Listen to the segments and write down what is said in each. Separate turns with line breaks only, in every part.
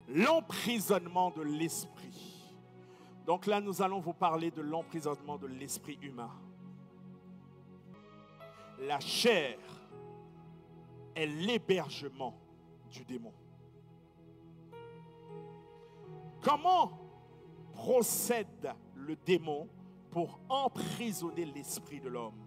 L'emprisonnement de l'esprit. Donc là, nous allons vous parler de l'emprisonnement de l'esprit humain. La chair est l'hébergement du démon. Comment procède le démon pour emprisonner l'esprit de l'homme?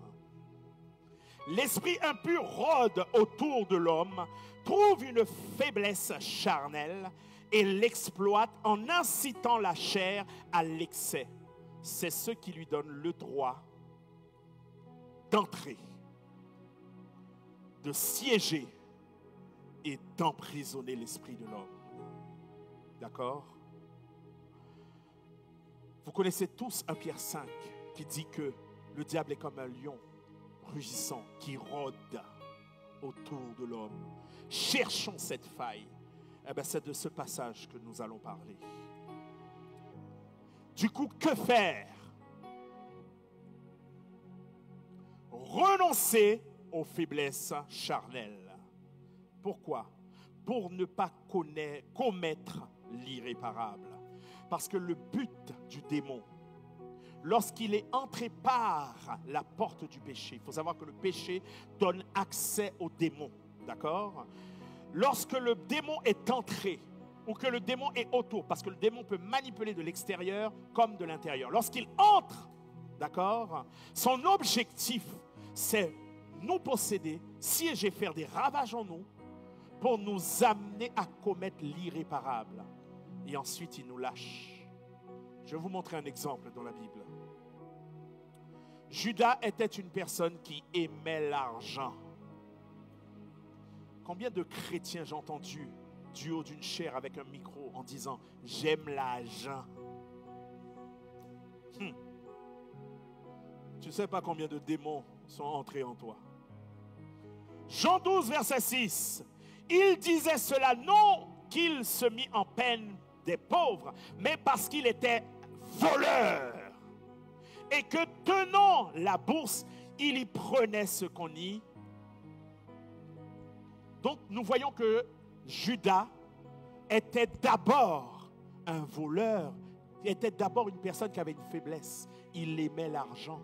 L'esprit impur rôde autour de l'homme, trouve une faiblesse charnelle et l'exploite en incitant la chair à l'excès. C'est ce qui lui donne le droit d'entrer, de siéger et d'emprisonner l'esprit de l'homme. D'accord? Vous connaissez tous 1 Pierre 5 qui dit que le diable est comme un lion rugissant qui rôde autour de l'homme. Cherchons cette faille. Eh bien, c'est de ce passage que nous allons parler. Du coup, que faire? Renoncer aux faiblesses charnelles. Pourquoi? Pour ne pas commettre l'irréparable. Parce que le but du démon, lorsqu'il est entré par la porte du péché, il faut savoir que le péché donne accès au démon, d'accord? Lorsque le démon est entré, ou que le démon est autour, parce que le démon peut manipuler de l'extérieur comme de l'intérieur. Lorsqu'il entre, d'accord, son objectif, c'est nous posséder, siéger, faire des ravages en nous, pour nous amener à commettre l'irréparable. Et ensuite, il nous lâche. Je vais vous montrer un exemple dans la Bible. Judas était une personne qui aimait l'argent. Combien de chrétiens j'ai entendu du haut d'une chaire avec un micro en disant « J'aime l'argent ». Tu ne sais pas combien de démons sont entrés en toi. Jean 12, verset 6. Il disait cela non qu'il se mit en peine des pauvres, mais parce qu'il était voleur. Et que tenant la bourse, il y prenait ce qu'on y. Donc nous voyons que Judas était d'abord un voleur, était d'abord une personne qui avait une faiblesse. Il aimait l'argent.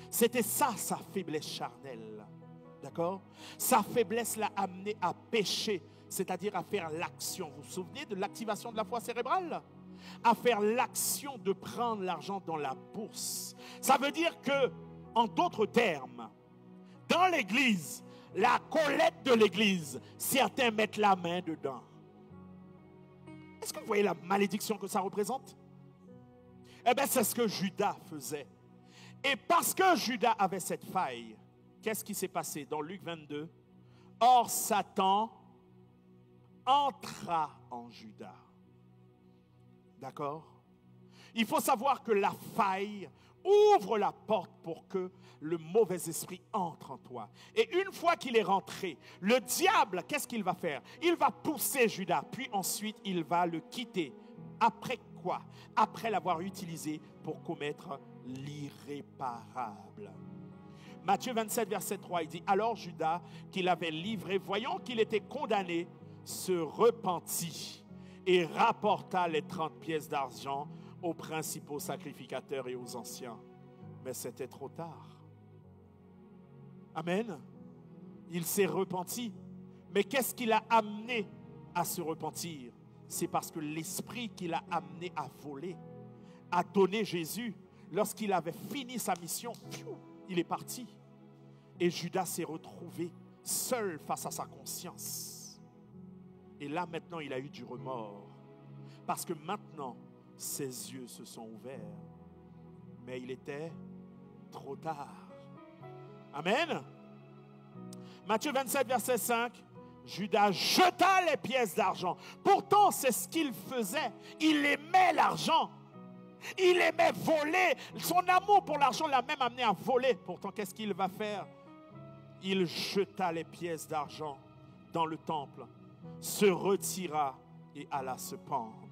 C'était ça sa faiblesse charnelle. D'accord? Sa faiblesse l'a amené à pécher, c'est-à-dire à faire l'action. Vous vous souvenez de l'activation de la foi cérébrale? À faire l'action de prendre l'argent dans la bourse. Ça veut dire que, en d'autres termes, dans l'église, la collecte de l'église, certains mettent la main dedans. Est-ce que vous voyez la malédiction que ça représente? Eh bien, c'est ce que Judas faisait. Et parce que Judas avait cette faille, qu'est-ce qui s'est passé dans Luc 22? Or, Satan entra en Judas. D'accord? Il faut savoir que la faille ouvre la porte pour que le mauvais esprit entre en toi. Et une fois qu'il est rentré, le diable, qu'est-ce qu'il va faire? Il va pousser Judas, puis ensuite il va le quitter. Après quoi? Après l'avoir utilisé pour commettre l'irréparable. Matthieu 27, verset 3, il dit « Alors Judas, qu'il avait livré, voyant qu'il était condamné, se repentit et rapporta les 30 pièces d'argent aux principaux sacrificateurs et aux anciens. » Mais c'était trop tard. Amen. Il s'est repenti. Mais qu'est-ce qui l'a amené à se repentir? C'est parce que l'esprit qui l'a amené à voler, à donner Jésus, lorsqu'il avait fini sa mission, il est parti. Et Judas s'est retrouvé seul face à sa conscience. Et là, maintenant, il a eu du remords. Parce que maintenant, ses yeux se sont ouverts. Mais il était trop tard. Amen. Matthieu 27, verset 5. Judas jeta les pièces d'argent. Pourtant, c'est ce qu'il faisait. Il aimait l'argent. Il aimait voler. Son amour pour l'argent l'a même amené à voler. Pourtant, qu'est-ce qu'il va faire? Il jeta les pièces d'argent dans le temple, se retira et alla se pendre.